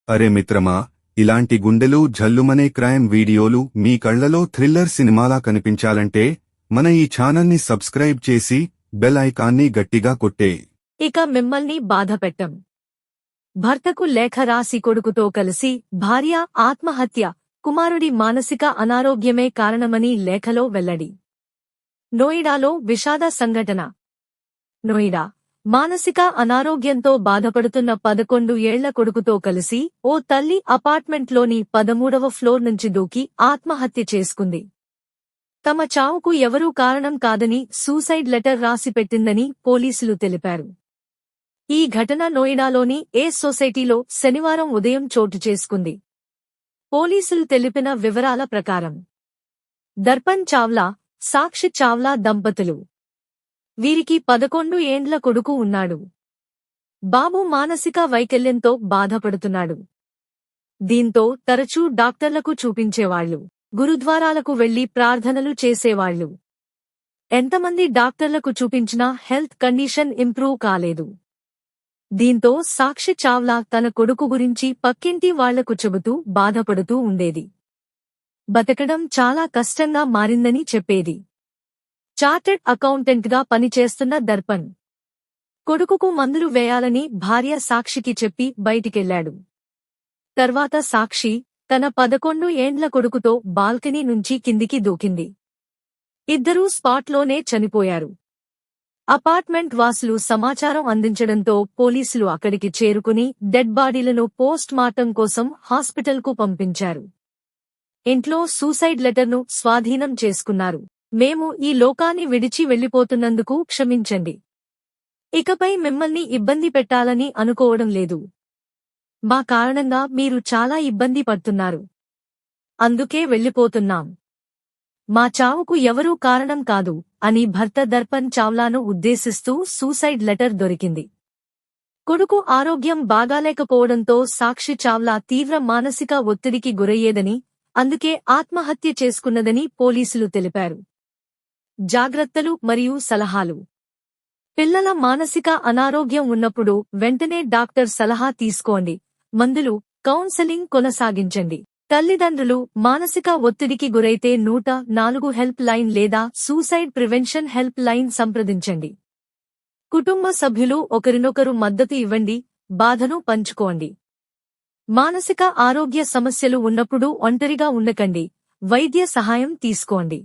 అరే మిత్రమా, ఇలాంటి గుండెలు జల్లుమనే క్రైమ్ వీడియోలు మీ కళ్లలో థ్రిల్లర్ సినిమాలా కనిపించాలంటే మన ఈ ఛానల్ని సబ్స్క్రైబ్ చేసి బెల్ ఐకాన్ని గట్టిగా కొట్టే. ఇక మిమ్మల్ని బాధపెట్టం. భర్తకు లేఖ రాసి కొడుకుతో కలిసి భార్య ఆత్మహత్య, కుమారుడి మానసిక అనారోగ్యమే కారణమని లేఖలో వెల్లడి. నోయిడాలో విషాద సంఘటన. నోయిడా మానసిక అనారోగ్యంతో బాధపడుతున్న 11 ఏళ్ల కొడుకుతో కలిసి ఓ తల్లి అపార్ట్మెంట్లోని 13వ ఫ్లోర్ నుంచి దూకి ఆత్మహత్య చేసుకుంది. తమ చావుకు ఎవరూ కారణం కాదని సూసైడ్ లెటర్ రాసిపెట్టిందని పోలీసులు తెలిపారు. ఈ ఘటన నోయిడాలోని ఏ సొసైటీలో శనివారం ఉదయం చోటు చేసుకుంది. పోలీసులు తెలిపిన వివరాల ప్రకారం దర్పణ్ చావ్లా, సాక్షి చావ్లా దంపతులు. వీరికి 11 ఏండ్ల కొడుకు ఉన్నాడు. బాబు మానసిక వైకల్యంతో బాధపడుతున్నాడు. దీంతో తరచూ డాక్టర్లకు చూపించేవాళ్లు, గురుద్వారాలకు వెళ్లి ప్రార్థనలు చేసేవాళ్లు. ఎంతమంది డాక్టర్లకు చూపించినా హెల్త్ కండిషన్ ఇంప్రూవ్ కాలేదు. దీంతో సాక్షి చావ్లా తన కొడుకు గురించి పక్కింటి వాళ్లకు చెబుతూ బాధపడుతూ ఉండేది. బతకడం చాలా కష్టంగా మారిందని చెప్పేది. చార్టెడ్ అకౌంటెంట్గా పనిచేస్తున్న దర్పణ్ కొడుకుకు మందులు వేయాలని భార్య సాక్షికి చెప్పి బయటికెళ్లాడు. తర్వాత సాక్షి తన 11 ఏండ్ల కొడుకుతో బాల్కనీ నుంచి కిందికి దూకింది. ఇద్దరూ స్పాట్లోనే చనిపోయారు. అపార్ట్మెంట్ వాసులు సమాచారం అందించడంతో పోలీసులు అక్కడికి చేరుకుని డెడ్ బాడీలను పోస్ట్ మార్టం కోసం హాస్పిటల్కు పంపించారు. ఇంట్లో సూసైడ్ లెటర్ను స్వాధీనం చేసుకున్నారు. మేము ఈ లోకాన్ని విడిచి వెళ్లిపోతున్నందుకు క్షమించండి. ఇకపై మిమ్మల్ని ఇబ్బంది పెట్టాలని అనుకోవడం లేదు. మా కారణంగా మీరు చాలా ఇబ్బంది పడుతున్నారు. అందుకే వెళ్లిపోతున్నాం. మా చావుకు ఎవరూ కారణం కాదు అని భర్త దర్పణ్ చావ్లాను ఉద్దేశిస్తూ సూసైడ్ లెటర్ దొరికింది. కొడుకు ఆరోగ్యం బాగాలేకపోవడంతో సాక్షి చావ్లా తీవ్ర మానసిక ఒత్తిడికి గురయ్యేదని, అందుకే ఆత్మహత్య చేసుకున్నదని పోలీసులు తెలిపారు. జాగ్రత్తలు మరియు సలహాలు. పిల్లల మానసిక అనారోగ్యం ఉన్నప్పుడు వెంటనే డాక్టర్ సలహా తీసుకోండి. మందులు, కౌన్సెలింగ్ కొనసాగించండి. తల్లిదండ్రులు మానసిక ఒత్తిడికి గురైతే 104 హెల్ప్ లైన్ లేదా సూసైడ్ ప్రివెన్షన్ హెల్ప్ లైన్ సంప్రదించండి. కుటుంబ సభ్యులు ఒకరినొకరు మద్దతు ఇవ్వండి, బాధను పంచుకోండి. మానసిక ఆరోగ్య సమస్యలు ఉన్నప్పుడు ఒంటరిగా ఉండకండి, వైద్య సహాయం తీసుకోండి.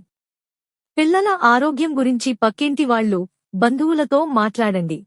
పిల్లల ఆరోగ్యం గురించి పక్కింటి వాళ్లు, బంధువులతో మాట్లాడండి.